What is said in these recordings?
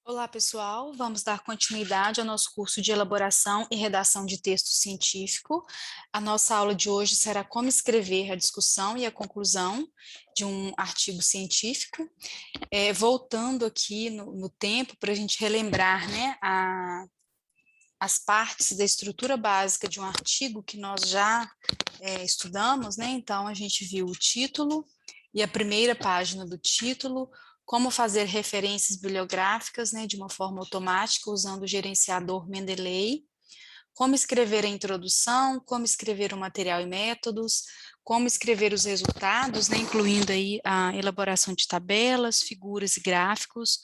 Olá, pessoal. Vamos dar continuidade ao nosso curso de elaboração e redação de texto científico. A nossa aula de hoje será como escrever a discussão e a conclusão de um artigo científico. Voltando aqui no tempo, para a gente relembrar, né, as partes da estrutura básica de um artigo que nós já estudamos, né? Então, a gente viu o título e a primeira página do título, como fazer referências bibliográficas, né, de uma forma automática usando o gerenciador Mendeley, como escrever a introdução, como escrever o material e métodos, como escrever os resultados, né, incluindo aí a elaboração de tabelas, figuras e gráficos.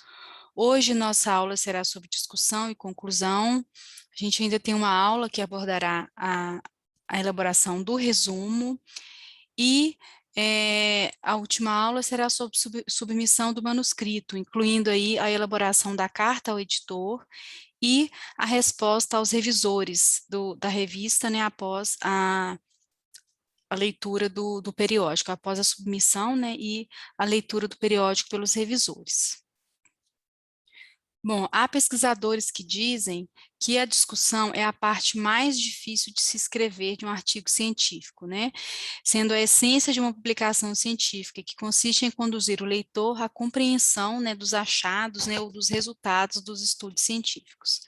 Hoje nossa aula será sobre discussão e conclusão. A gente ainda tem uma aula que abordará a elaboração do resumo e a última aula será sobre submissão do manuscrito, incluindo aí a elaboração da carta ao editor e a resposta aos revisores da revista, né, após a leitura do periódico, após a submissão, né, e a leitura do periódico pelos revisores. Bom, há pesquisadores que dizem que a discussão é a parte mais difícil de se escrever de um artigo científico, né? Sendo a essência de uma publicação científica, que consiste em conduzir o leitor à compreensão, né, dos achados, né, ou dos resultados dos estudos científicos.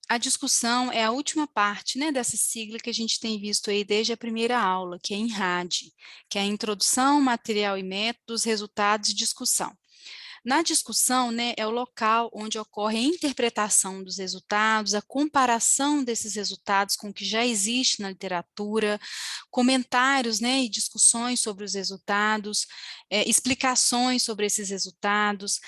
A discussão é a última parte, né, dessa sigla que a gente tem visto aí desde a primeira aula, que é INRAD, que é a introdução, material e métodos, resultados e discussão. Na discussão, né, é o local onde ocorre a interpretação dos resultados, a comparação desses resultados com o que já existe na literatura, comentários, né, e discussões sobre os resultados, explicações sobre esses resultados,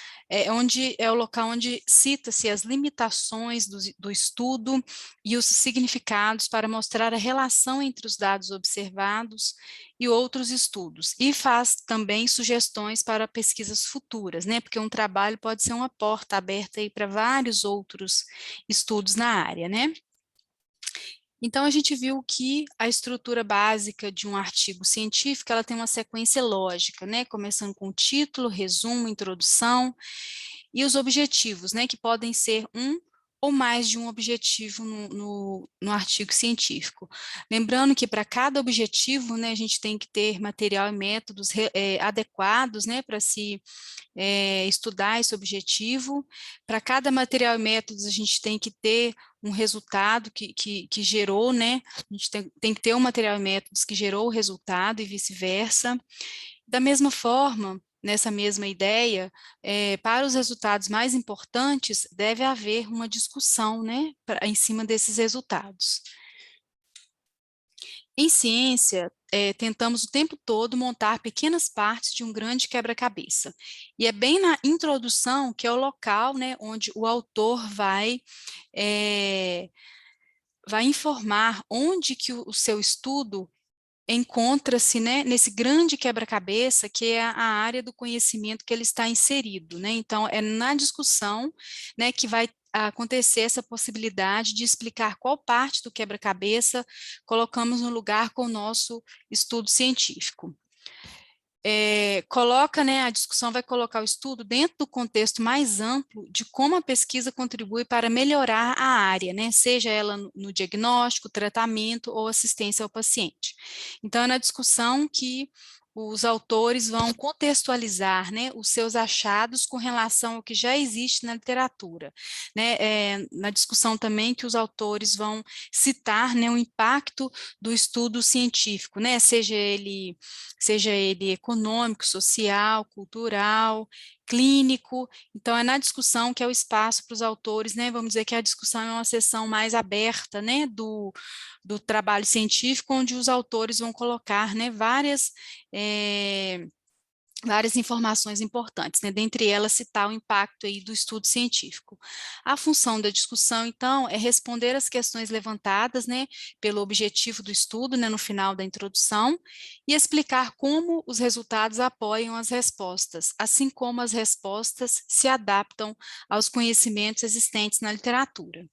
onde é o local onde cita-se as limitações do estudo e os significados para mostrar a relação entre os dados observados e outros estudos, e faz também sugestões para pesquisas futuras, né, porque um trabalho pode ser uma porta aberta aí para vários outros estudos na área, né. Então, a gente viu que a estrutura básica de um artigo científico, ela tem uma sequência lógica, né, começando com o título, resumo, introdução, e os objetivos, né, que podem ser um ou mais de um objetivo no artigo científico. Lembrando que para cada objetivo, né, a gente tem que ter material e métodos adequados, né, para se estudar esse objetivo. Para cada material e métodos, a gente tem que ter um resultado que gerou, né? A gente tem que ter um material e métodos que gerou o resultado e vice-versa. Da mesma forma, nessa mesma ideia, para os resultados mais importantes, deve haver uma discussão, né, em cima desses resultados. Em ciência, tentamos o tempo todo montar pequenas partes de um grande quebra-cabeça. E é bem na introdução que é o local, né, onde o autor vai informar onde que o seu estudo encontra-se, né, nesse grande quebra-cabeça que é a área do conhecimento que ele está inserido, né? Então, é na discussão, né, que vai acontecer essa possibilidade de explicar qual parte do quebra-cabeça colocamos no lugar com o nosso estudo científico. Coloca, né, a discussão vai colocar o estudo dentro do contexto mais amplo de como a pesquisa contribui para melhorar a área, né, seja ela no diagnóstico, tratamento ou assistência ao paciente. Então, é na discussão que os autores vão contextualizar, né, os seus achados com relação ao que já existe na literatura, né, na discussão também que os autores vão citar, né, o impacto do estudo científico, né, seja ele econômico, social, cultural, clínico. Então, é na discussão que é o espaço para os autores, né? Vamos dizer que a discussão é uma sessão mais aberta, né? Do trabalho científico, onde os autores vão colocar, né? Várias informações importantes, né? Dentre elas citar o impacto aí do estudo científico. A função da discussão, então, é responder às questões levantadas, né, pelo objetivo do estudo, né, no final da introdução, e explicar como os resultados apoiam as respostas, assim como as respostas se adaptam aos conhecimentos existentes na literatura.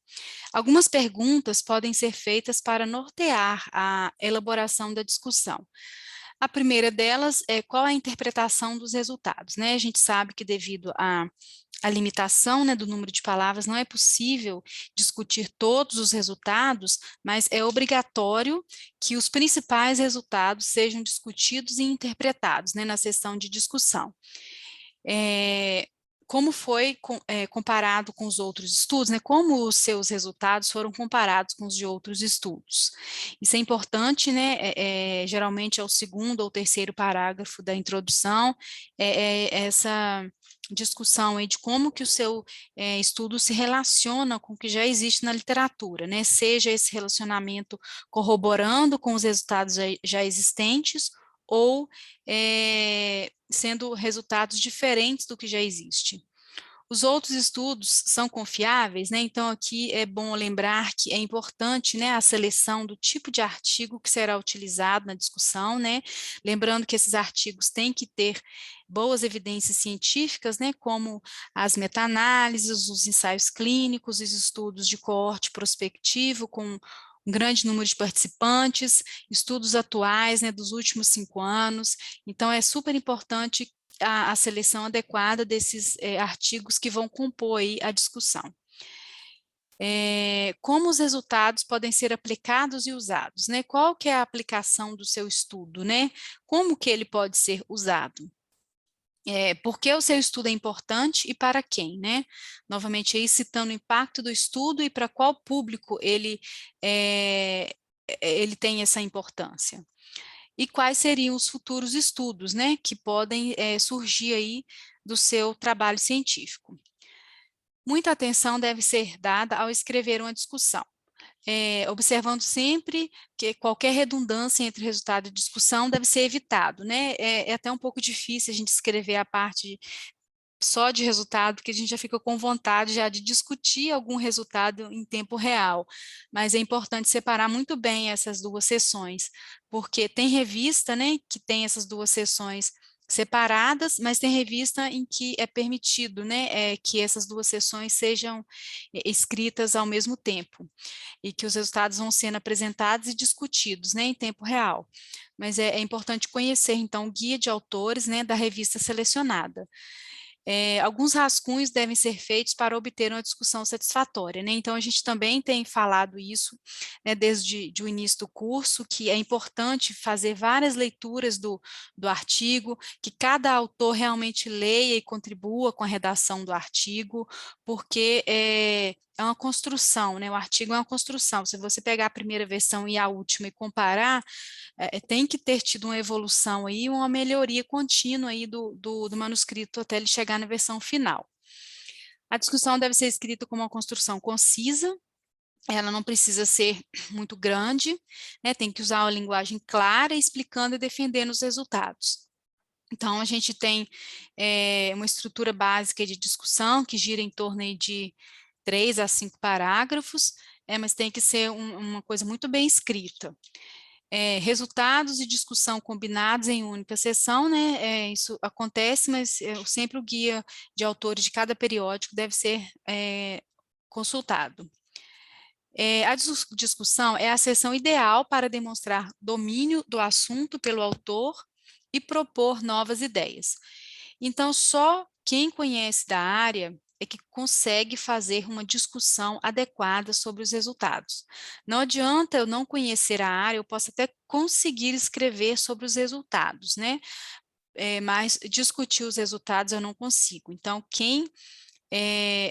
Algumas perguntas podem ser feitas para nortear a elaboração da discussão. A primeira delas é qual a interpretação dos resultados, né? A gente sabe que devido à limitação, né, do número de palavras, não é possível discutir todos os resultados, mas é obrigatório que os principais resultados sejam discutidos e interpretados, né, na sessão de discussão. Como foi comparado com os outros estudos, né? Como os seus resultados foram comparados com os de outros estudos. Isso é importante, né? Geralmente é o segundo ou terceiro parágrafo da introdução, essa discussão aí de como que o seu estudo se relaciona com o que já existe na literatura, né? Seja esse relacionamento corroborando com os resultados já existentes, ou sendo resultados diferentes do que já existe. Os outros estudos são confiáveis, né? Então aqui é bom lembrar que é importante, né, a seleção do tipo de artigo que será utilizado na discussão, né? Lembrando que esses artigos têm que ter boas evidências científicas, né, como as meta-análises, os ensaios clínicos, os estudos de coorte prospectivo com um grande número de participantes, estudos atuais, né, dos últimos 5 anos. Então é super importante a seleção adequada desses artigos que vão compor aí a discussão. Como os resultados podem ser aplicados e usados, né? Qual que é a aplicação do seu estudo, né? Como que ele pode ser usado? Por que o seu estudo é importante e para quem, né? Novamente aí citando o impacto do estudo e para qual público ele tem essa importância. E quais seriam os futuros estudos, né, que podem surgir aí do seu trabalho científico. Muita atenção deve ser dada ao escrever uma discussão, observando sempre que qualquer redundância entre resultado e discussão deve ser evitado, né? É até um pouco difícil a gente escrever a parte só de resultado, porque a gente já fica com vontade já de discutir algum resultado em tempo real, mas é importante separar muito bem essas duas sessões, porque tem revista, né, que tem essas duas sessões separadas, mas tem revista em que é permitido, né, que essas duas sessões sejam escritas ao mesmo tempo, e que os resultados vão sendo apresentados e discutidos, né, em tempo real. Mas é importante conhecer, então, o guia de autores, né, da revista selecionada. Alguns rascunhos devem ser feitos para obter uma discussão satisfatória, né? Então, a gente também tem falado isso, né, desde o início do curso, que é importante fazer várias leituras do artigo, que cada autor realmente leia e contribua com a redação do artigo, porque é uma construção, né? O artigo é uma construção. Se você pegar a primeira versão e a última e comparar, tem que ter tido uma evolução aí, uma melhoria contínua aí do manuscrito até ele chegar na versão final. A discussão deve ser escrita como uma construção concisa, ela não precisa ser muito grande, né, tem que usar uma linguagem clara, explicando e defendendo os resultados. Então, a gente tem uma estrutura básica de discussão que gira em torno aí de 3 a 5 parágrafos, mas tem que ser uma coisa muito bem escrita. Resultados e discussão combinados em única sessão, né? Isso acontece, mas sempre o guia de autores de cada periódico deve ser consultado. A discussão é a sessão ideal para demonstrar domínio do assunto pelo autor e propor novas ideias. Então, só quem conhece da área é que consegue fazer uma discussão adequada sobre os resultados. Não adianta eu não conhecer a área, eu posso até conseguir escrever sobre os resultados, né? Mas discutir os resultados eu não consigo. Então,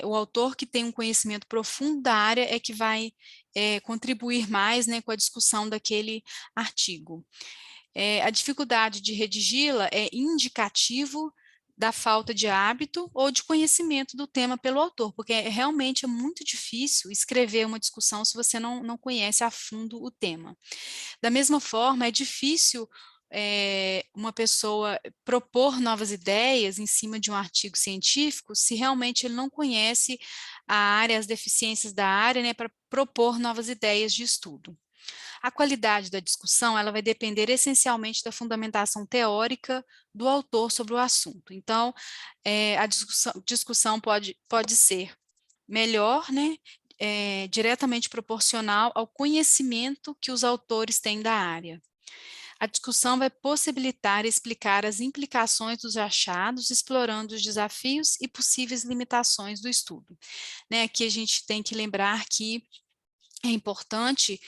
o autor que tem um conhecimento profundo da área é que vai contribuir mais, né, com a discussão daquele artigo. A dificuldade de redigi-la é indicativo da falta de hábito ou de conhecimento do tema pelo autor, porque realmente é muito difícil escrever uma discussão se você não conhece a fundo o tema. Da mesma forma, é difícil uma pessoa propor novas ideias em cima de um artigo científico se realmente ele não conhece a área, as deficiências da área, né, para propor novas ideias de estudo. A qualidade da discussão, ela vai depender essencialmente da fundamentação teórica do autor sobre o assunto. Então, a discussão pode ser melhor, né, diretamente proporcional ao conhecimento que os autores têm da área. A discussão vai possibilitar explicar as implicações dos achados, explorando os desafios e possíveis limitações do estudo. Né, aqui a gente tem que lembrar que é importante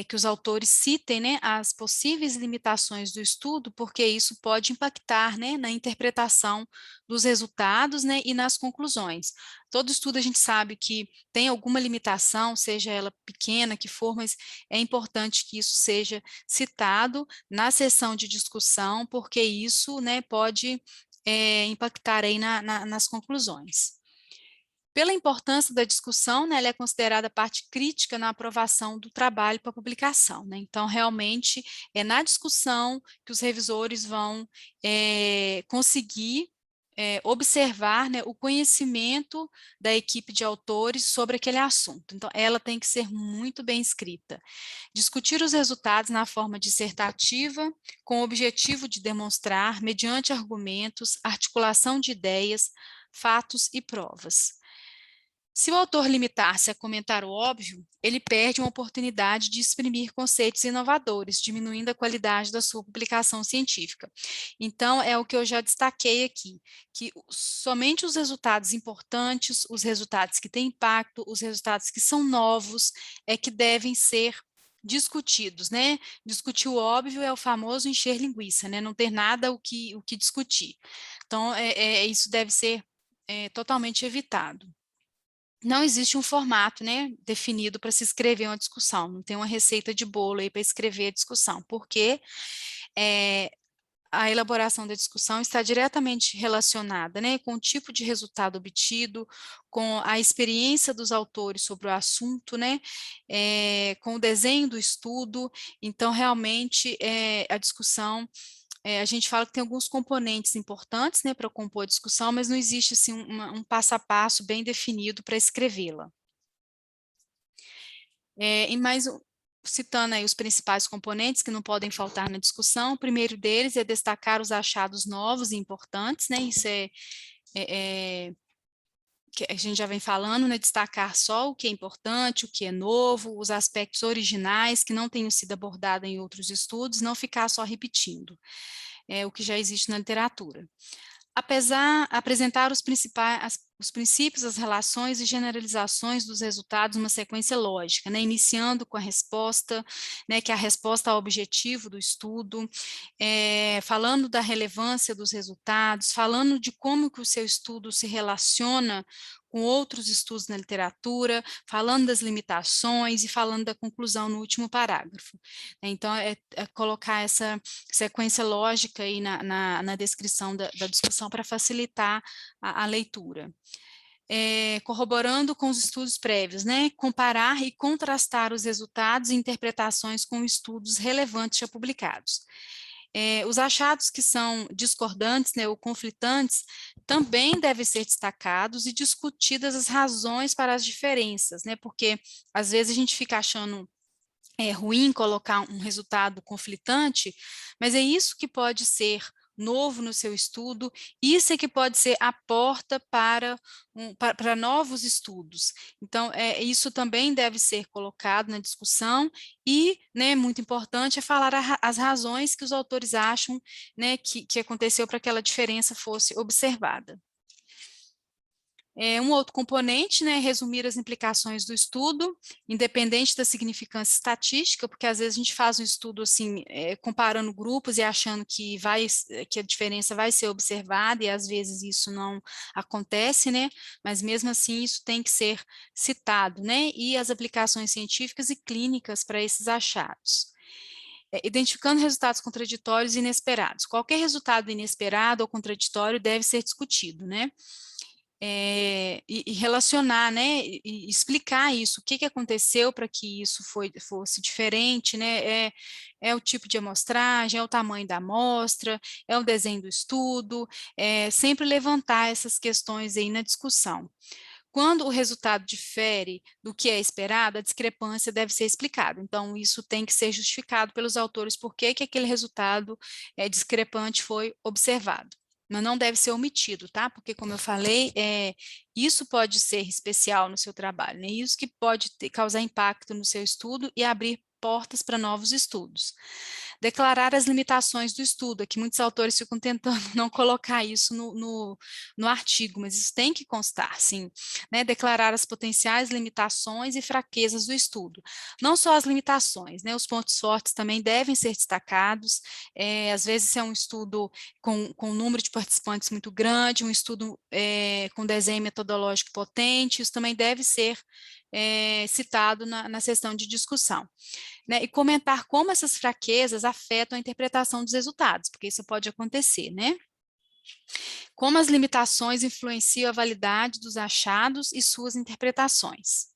que os autores citem, né, as possíveis limitações do estudo, porque isso pode impactar, né, na interpretação dos resultados, né, e nas conclusões. Todo estudo a gente sabe que tem alguma limitação, seja ela pequena que for, mas é importante que isso seja citado na sessão de discussão, porque isso, né, pode impactar aí nas conclusões. Pela importância da discussão, né, ela é considerada parte crítica na aprovação do trabalho para publicação, né? Então, realmente, é na discussão que os revisores vão conseguir observar, né, o conhecimento da equipe de autores sobre aquele assunto. Então, ela tem que ser muito bem escrita. Discutir os resultados na forma dissertativa, com o objetivo de demonstrar, mediante argumentos, articulação de ideias, fatos e provas. Se o autor limitar-se a comentar o óbvio, ele perde uma oportunidade de exprimir conceitos inovadores, diminuindo a qualidade da sua publicação científica. Então, é o que eu já destaquei aqui, que somente os resultados importantes, os resultados que têm impacto, os resultados que são novos, é que devem ser discutidos, né? Discutir o óbvio é o famoso encher linguiça, né? Não ter nada o que discutir. Então, isso deve ser totalmente evitado. Não existe um formato, né, definido para se escrever uma discussão, não tem uma receita de bolo aí para escrever a discussão, porque a elaboração da discussão está diretamente relacionada, né, com o tipo de resultado obtido, com a experiência dos autores sobre o assunto, né, com o desenho do estudo. Então, realmente, a discussão a gente fala que tem alguns componentes importantes, né, para compor a discussão, mas não existe assim um passo a passo bem definido para escrevê-la. E mais citando aí os principais componentes que não podem faltar na discussão, o primeiro deles é destacar os achados novos e importantes, né, isso que a gente já vem falando, né, destacar só o que é importante, o que é novo, os aspectos originais que não tenham sido abordados em outros estudos, não ficar só repetindo o que já existe na literatura. Apresentar os princípios, as relações e generalizações dos resultados numa sequência lógica, né, iniciando com a resposta, né, que é a resposta ao objetivo do estudo, falando da relevância dos resultados, falando de como que o seu estudo se relaciona com outros estudos na literatura, falando das limitações e falando da conclusão no último parágrafo. Então, colocar essa sequência lógica aí na descrição da discussão para facilitar a leitura. Corroborando com os estudos prévios, né? Comparar e contrastar os resultados e interpretações com estudos relevantes já publicados. Os achados que são discordantes, né, ou conflitantes, também devem ser destacados e discutidas as razões para as diferenças, né, porque às vezes a gente fica achando ruim colocar um resultado conflitante, mas é isso que pode ser novo no seu estudo, isso é que pode ser a porta para novos estudos. Então, isso também deve ser colocado na discussão e, né, muito importante, é falar as razões que os autores acham, né, que aconteceu para que aquela diferença fosse observada. Um outro componente, né, resumir as implicações do estudo, independente da significância estatística, porque às vezes a gente faz um estudo assim, comparando grupos e achando que a diferença vai ser observada, e às vezes isso não acontece, né, mas mesmo assim isso tem que ser citado, né, e as aplicações científicas e clínicas para esses achados. Identificando resultados contraditórios e inesperados. Qualquer resultado inesperado ou contraditório deve ser discutido, né? E relacionar, né, e explicar isso, o que aconteceu para que isso fosse diferente, né, é o tipo de amostragem, é o tamanho da amostra, é o desenho do estudo, sempre levantar essas questões aí na discussão. Quando o resultado difere do que é esperado, a discrepância deve ser explicada. Então, isso tem que ser justificado pelos autores por que aquele resultado discrepante foi observado. Mas não deve ser omitido, tá? Porque, como eu falei, isso pode ser especial no seu trabalho, né? Isso que pode causar impacto no seu estudo e abrir portas para novos estudos. Declarar as limitações do estudo, aqui muitos autores ficam tentando não colocar isso no artigo, mas isso tem que constar, sim, né? Declarar as potenciais limitações e fraquezas do estudo. Não só as limitações, né? Os pontos fortes também devem ser destacados, às vezes é um estudo com um número de participantes muito grande, um estudo com desenho metodológico potente, isso também deve ser citado na sessão de discussão, né? E comentar como essas fraquezas afetam a interpretação dos resultados, porque isso pode acontecer, né? Como as limitações influenciam a validade dos achados e suas interpretações.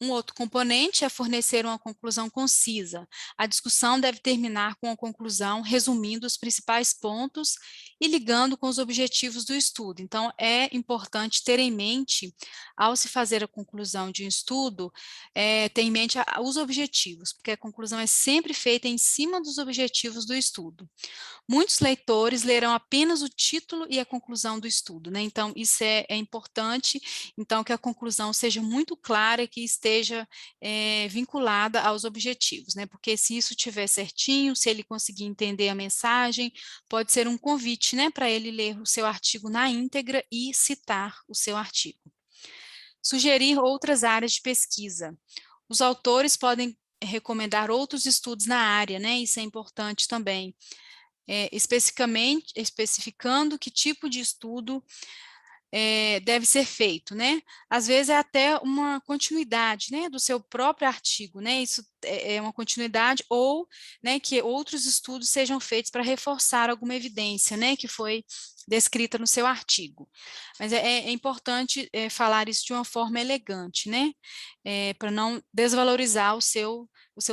Um outro componente é fornecer uma conclusão concisa. A discussão deve terminar com a conclusão, resumindo os principais pontos e ligando com os objetivos do estudo. Então, é importante ter em mente, ao se fazer a conclusão de um estudo, ter em mente os objetivos, porque a conclusão é sempre feita em cima dos objetivos do estudo. Muitos leitores lerão apenas o título e a conclusão do estudo, né? Então, isso é importante, então, que a conclusão seja muito clara e que esteja vinculada aos objetivos, né? Porque se isso estiver certinho, se ele conseguir entender a mensagem, pode ser um convite, né, para ele ler o seu artigo na íntegra e citar o seu artigo. Sugerir outras áreas de pesquisa. Os autores podem recomendar outros estudos na área, né? Isso é importante também. Especificando que tipo de estudo deve ser feito, né? Às vezes é até uma continuidade, né, do seu próprio artigo, né? Isso é uma continuidade ou, né, que outros estudos sejam feitos para reforçar alguma evidência, né, que foi descrita no seu artigo. Mas é importante falar isso de uma forma elegante, né? Para não desvalorizar o seu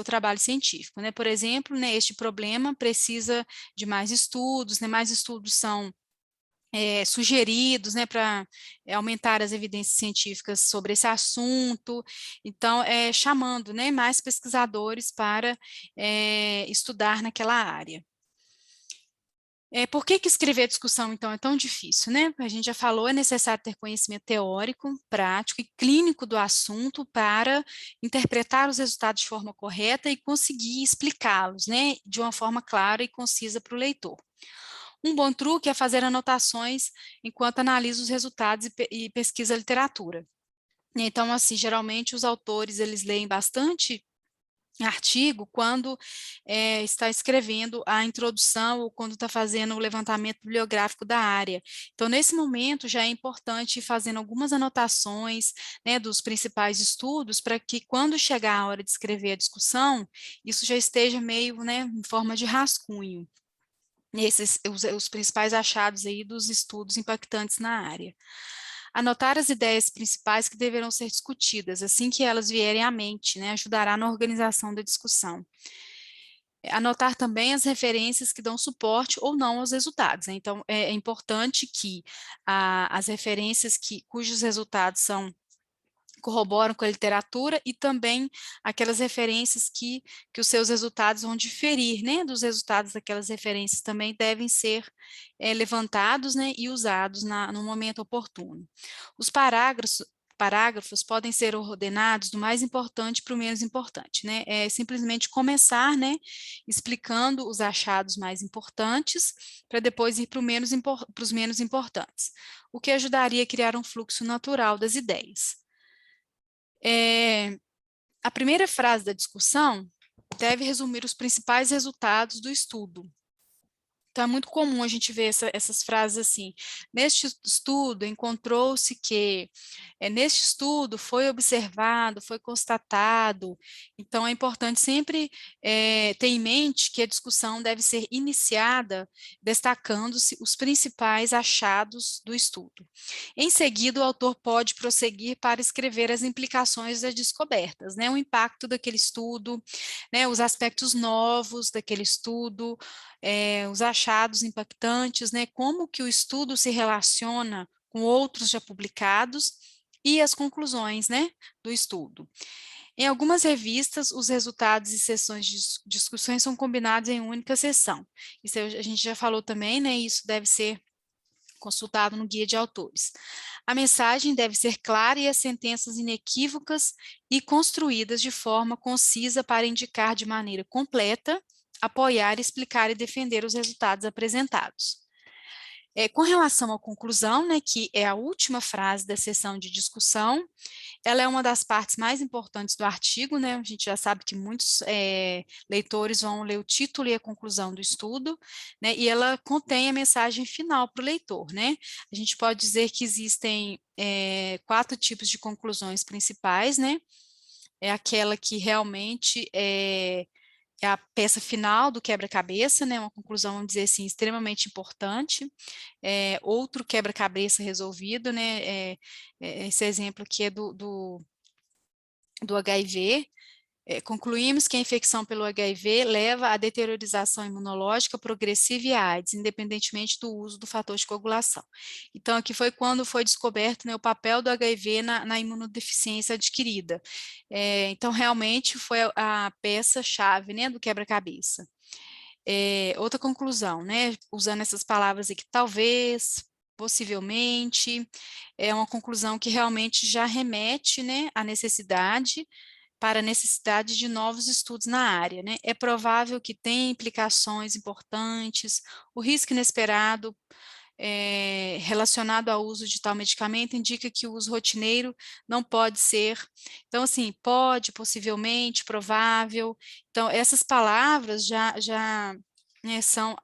trabalho científico, né? Por exemplo, né, este problema precisa de mais estudos são sugeridos, né, para aumentar as evidências científicas sobre esse assunto, então, chamando, né, mais pesquisadores para estudar naquela área. Por que escrever discussão, então, é tão difícil, né? A gente já falou, é necessário ter conhecimento teórico, prático e clínico do assunto para interpretar os resultados de forma correta e conseguir explicá-los, né, de uma forma clara e concisa para o leitor. Um bom truque é fazer anotações enquanto analisa os resultados e pesquisa a literatura. Então, assim, geralmente os autores, eles leem bastante artigo quando está escrevendo a introdução ou quando está fazendo o levantamento bibliográfico da área. Então, nesse momento, já é importante ir fazendo algumas anotações, né, dos principais estudos, para que quando chegar a hora de escrever a discussão, isso já esteja meio, né, em forma de rascunho. Os principais achados aí dos estudos impactantes na área. Anotar as ideias principais que deverão ser discutidas, assim que elas vierem à mente, né, ajudará na organização da discussão. Anotar também as referências que dão suporte ou não aos resultados, né? Então, é importante que as referências cujos resultados corroboram com a literatura e também aquelas referências que os seus resultados vão diferir, né, dos resultados daquelas referências também devem ser levantados, né, e usados no momento oportuno. Os parágrafos podem ser ordenados do mais importante para o menos importante, né, é simplesmente começar, né, explicando os achados mais importantes, para depois ir para os menos importantes, o que ajudaria a criar um fluxo natural das ideias. A primeira frase da discussão deve resumir os principais resultados do estudo. Então, é muito comum a gente ver essas frases assim, neste estudo encontrou-se que, neste estudo foi observado, foi constatado, então é importante sempre ter em mente que a discussão deve ser iniciada destacando-se os principais achados do estudo. Em seguida, o autor pode prosseguir para escrever as implicações das descobertas, né, o impacto daquele estudo, né, os aspectos novos daquele estudo, os achados impactantes, né, como que o estudo se relaciona com outros já publicados e as conclusões, né, do estudo. Em algumas revistas, os resultados e sessões de discussões são combinados em única sessão. Isso a gente já falou também, né, isso deve ser consultado no guia de autores. A mensagem deve ser clara e as sentenças inequívocas e construídas de forma concisa para indicar de maneira completa, apoiar, explicar e defender os resultados apresentados. Com relação à conclusão, né, que é a última frase da sessão de discussão, ela é uma das partes mais importantes do artigo, né? A gente já sabe que muitos leitores vão ler o título e a conclusão do estudo, né? E ela contém a mensagem final para o leitor, né? A gente pode dizer que existem 4 tipos de conclusões principais, né? É aquela que realmente é a peça final do quebra-cabeça, né? Uma conclusão, vamos dizer assim, extremamente importante. Outro quebra-cabeça resolvido, né? Esse exemplo aqui é do HIV. Concluímos que a infecção pelo HIV leva à deteriorização imunológica progressiva e à AIDS, independentemente do uso do fator de coagulação. Então, aqui foi quando foi descoberto, né, o papel do HIV na imunodeficiência adquirida. Então, realmente foi a peça-chave, né, do quebra-cabeça. Outra conclusão, né, usando essas palavras aqui, talvez, possivelmente, é uma conclusão que realmente já remete, né, à necessidade para a necessidade de novos estudos na área, né? É provável que tenha implicações importantes, o risco inesperado relacionado ao uso de tal medicamento indica que o uso rotineiro não pode ser. Então, assim, pode, possivelmente, provável. Então, essas palavras já né, são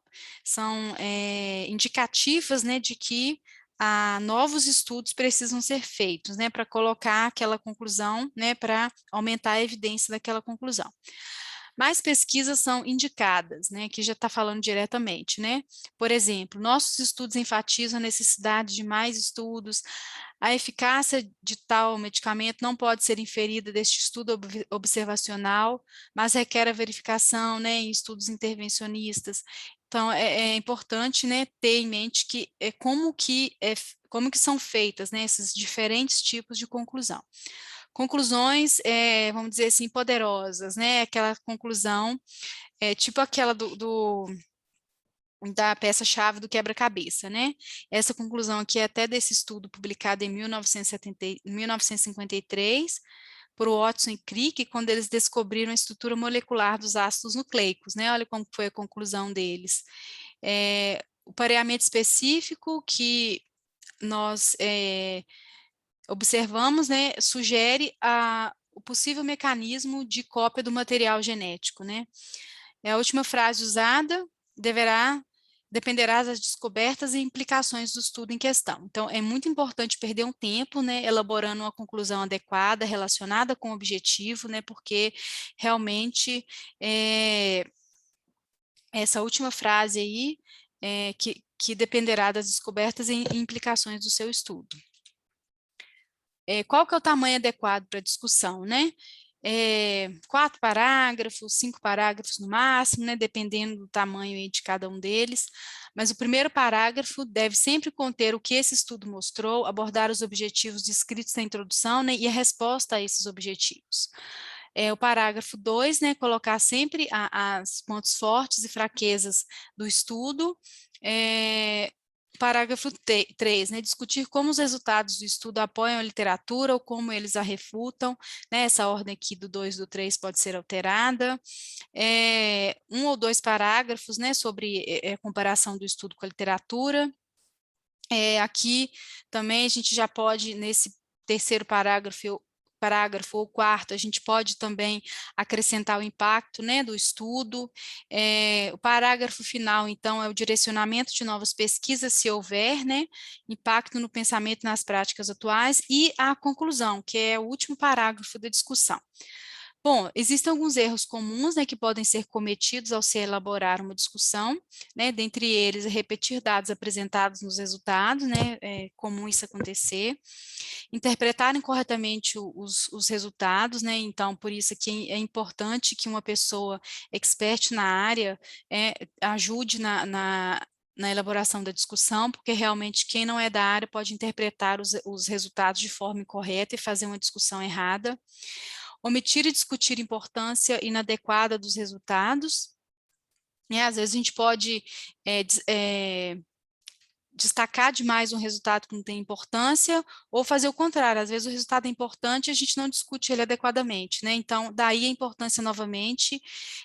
indicativas, né, de que novos estudos precisam ser feitos, né, para colocar aquela conclusão, né, para aumentar a evidência daquela conclusão. Mais pesquisas são indicadas, né, que já está falando diretamente, né? Por exemplo, nossos estudos enfatizam a necessidade de mais estudos, a eficácia de tal medicamento não pode ser inferida deste estudo observacional, mas requer a verificação, né, em estudos intervencionistas. Então, é importante, né, ter em mente que como que são feitas, né, esses diferentes tipos de conclusão. Conclusões, vamos dizer assim, poderosas, né? Aquela conclusão, tipo aquela da peça-chave do quebra-cabeça, né? Essa conclusão aqui é até desse estudo publicado em 1953, por Watson e Crick, quando eles descobriram a estrutura molecular dos ácidos nucleicos, né? Olha como foi a conclusão deles. O pareamento específico que nós observamos, né, sugere o possível mecanismo de cópia do material genético, né? A última frase usada dependerá das descobertas e implicações do estudo em questão. Então, é muito importante perder um tempo, né, elaborando uma conclusão adequada, relacionada com o objetivo, né, porque realmente essa última frase aí, que dependerá das descobertas e implicações do seu estudo. Qual que é o tamanho adequado para discussão, né? 4 parágrafos, 5 parágrafos no máximo, né? Dependendo do tamanho aí de cada um deles. Mas o primeiro parágrafo deve sempre conter o que esse estudo mostrou, abordar os objetivos descritos na introdução, né? E a resposta a esses objetivos. O parágrafo 2, né? Colocar sempre as pontos fortes e fraquezas do estudo. Parágrafo 3, né, discutir como os resultados do estudo apoiam a literatura ou como eles a refutam, né, essa ordem aqui do 2 e do 3 pode ser alterada. 1 ou 2 parágrafos, né, sobre a comparação do estudo com a literatura. Aqui também a gente já pode, nesse terceiro parágrafo ou quarto, a gente pode também acrescentar o impacto, né, do estudo. O parágrafo final, então, é o direcionamento de novas pesquisas, se houver, né, impacto no pensamento e nas práticas atuais, e a conclusão, que é o último parágrafo da discussão. Bom, existem alguns erros comuns, né, que podem ser cometidos ao se elaborar uma discussão, né, dentre eles, repetir dados apresentados nos resultados, né, é comum isso acontecer, interpretar incorretamente os resultados, né, então, por isso que é importante que uma pessoa expert na área ajude na elaboração da discussão, porque realmente quem não é da área pode interpretar os resultados de forma incorreta e fazer uma discussão errada. Omitir e discutir importância inadequada dos resultados. Às vezes a gente pode destacar demais um resultado que não tem importância, ou fazer o contrário, às vezes o resultado é importante e a gente não discute ele adequadamente, né? Então, daí a importância, novamente,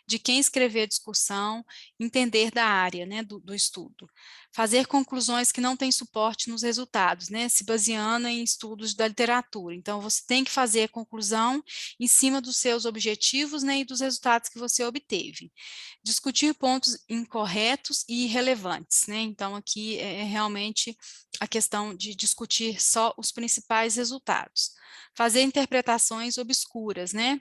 de quem escrever a discussão, entender da área, né, do estudo. Fazer conclusões que não têm suporte nos resultados, né, se baseando em estudos da literatura. Então, você tem que fazer a conclusão em cima dos seus objetivos, né, e dos resultados que você obteve. Discutir pontos incorretos e irrelevantes, né? Então, aqui é realmente a questão de discutir só os principais resultados. Fazer interpretações obscuras, né?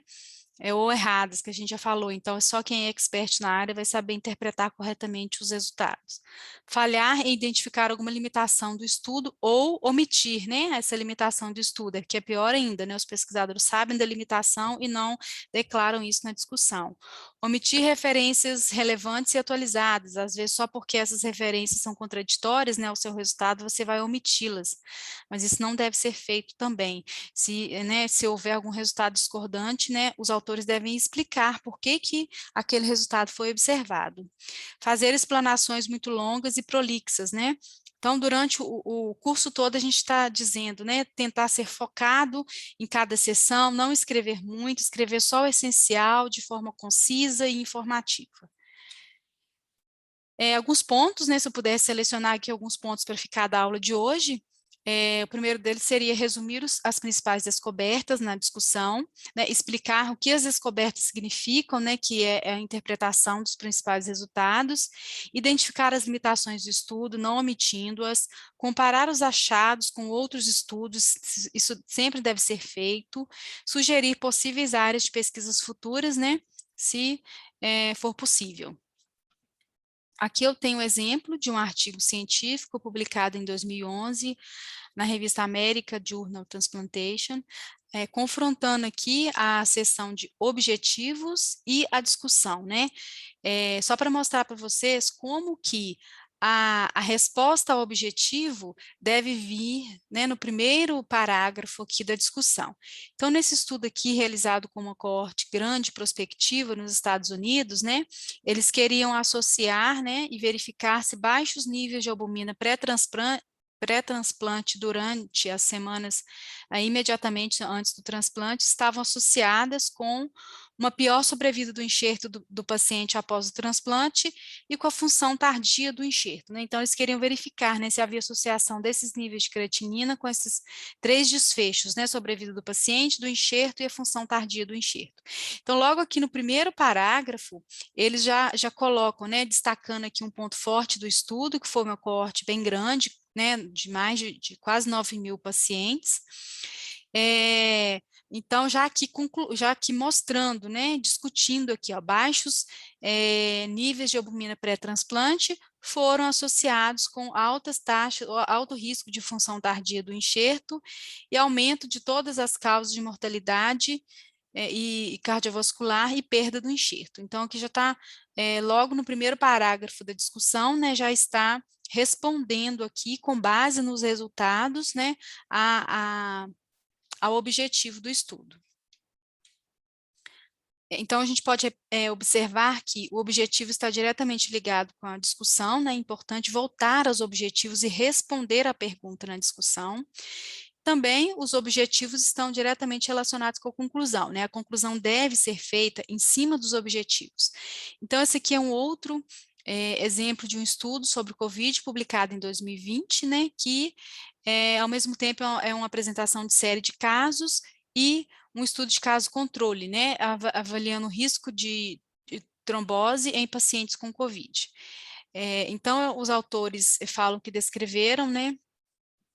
Ou erradas, que a gente já falou, então só quem é expert na área vai saber interpretar corretamente os resultados. Falhar em identificar alguma limitação do estudo ou omitir, né, essa limitação do estudo, que é pior ainda, né, os pesquisadores sabem da limitação e não declaram isso na discussão. Omitir referências relevantes e atualizadas, às vezes só porque essas referências são contraditórias, né, ao seu resultado, você vai omiti-las, mas isso não deve ser feito também. Se houver algum resultado discordante, né, os autores devem explicar por que aquele resultado foi observado. Fazer explanações muito longas e prolixas, né? Então, durante o curso todo, a gente está dizendo, né, tentar ser focado em cada sessão, não escrever muito, escrever só o essencial, de forma concisa e informativa. Alguns pontos, né, se eu pudesse selecionar aqui alguns pontos para ficar da aula de hoje, o primeiro deles seria resumir as principais descobertas na discussão, né, explicar o que as descobertas significam, né, que é a interpretação dos principais resultados, identificar as limitações do estudo, não omitindo-as, comparar os achados com outros estudos, isso sempre deve ser feito, sugerir possíveis áreas de pesquisas futuras, né, se for possível. Aqui eu tenho um exemplo de um artigo científico publicado em 2011 na revista American Journal Transplantation, confrontando aqui a seção de objetivos e a discussão, né? Só para mostrar para vocês como que a resposta ao objetivo deve vir, né, no primeiro parágrafo aqui da discussão. Então, nesse estudo aqui, realizado com uma coorte grande prospectiva nos Estados Unidos, né, eles queriam associar, né, e verificar se baixos níveis de albumina pré-transplante durante as semanas imediatamente antes do transplante estavam associadas com uma pior sobrevida do enxerto do paciente após o transplante e com a função tardia do enxerto, né? Então, eles queriam verificar, né, se havia associação desses níveis de creatinina com esses 3 desfechos, né, sobrevida do paciente, do enxerto e a função tardia do enxerto. Então, logo aqui no primeiro parágrafo, eles já colocam, né, destacando aqui um ponto forte do estudo, que foi uma coorte bem grande, né, de mais de quase 9.000 pacientes. Então, já aqui mostrando, né, discutindo aqui, ó, baixos níveis de albumina pré-transplante foram associados com altas taxas, alto risco de função tardia do enxerto e aumento de todas as causas de mortalidade e cardiovascular e perda do enxerto. Então, aqui já está, logo no primeiro parágrafo da discussão, né, já está respondendo aqui, com base nos resultados, né, ao objetivo do estudo. Então, a gente pode observar que o objetivo está diretamente ligado com a discussão, né? É importante voltar aos objetivos e responder à pergunta na discussão. Também os objetivos estão diretamente relacionados com a conclusão, né? A conclusão deve ser feita em cima dos objetivos. Então, esse aqui é um outro exemplo de um estudo sobre o COVID, publicado em 2020, né? Que, ao mesmo tempo, é uma apresentação de série de casos e um estudo de caso controle, né? Avaliando o risco de trombose em pacientes com COVID. Então, os autores falam que descreveram, né,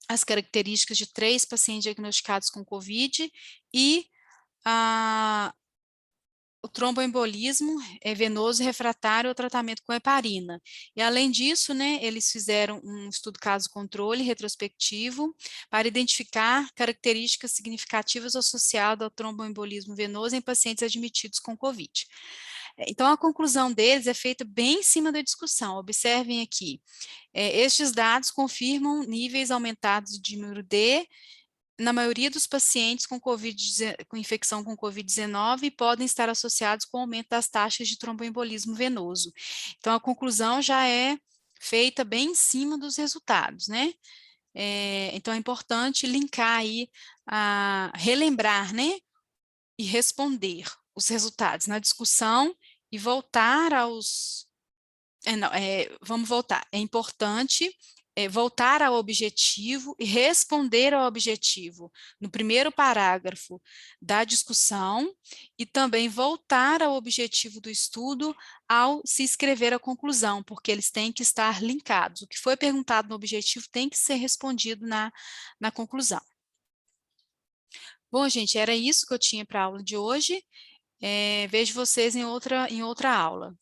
as características de 3 pacientes diagnosticados com COVID e o tromboembolismo venoso refratário ao tratamento com heparina. E além disso, né, eles fizeram um estudo caso-controle retrospectivo para identificar características significativas associadas ao tromboembolismo venoso em pacientes admitidos com COVID. Então, a conclusão deles é feita bem em cima da discussão. Observem aqui. Estes dados confirmam níveis aumentados de número D na maioria dos pacientes com infecção com COVID-19 podem estar associados com o aumento das taxas de tromboembolismo venoso. Então, a conclusão já é feita bem em cima dos resultados, né? Então é importante linkar aí, relembrar, né? E responder os resultados na discussão e voltar aos não, vamos voltar. É importante voltar ao objetivo e responder ao objetivo no primeiro parágrafo da discussão e também voltar ao objetivo do estudo ao se escrever a conclusão, porque eles têm que estar linkados. O que foi perguntado no objetivo tem que ser respondido na conclusão. Bom, gente, era isso que eu tinha para a aula de hoje. Vejo vocês em outra aula.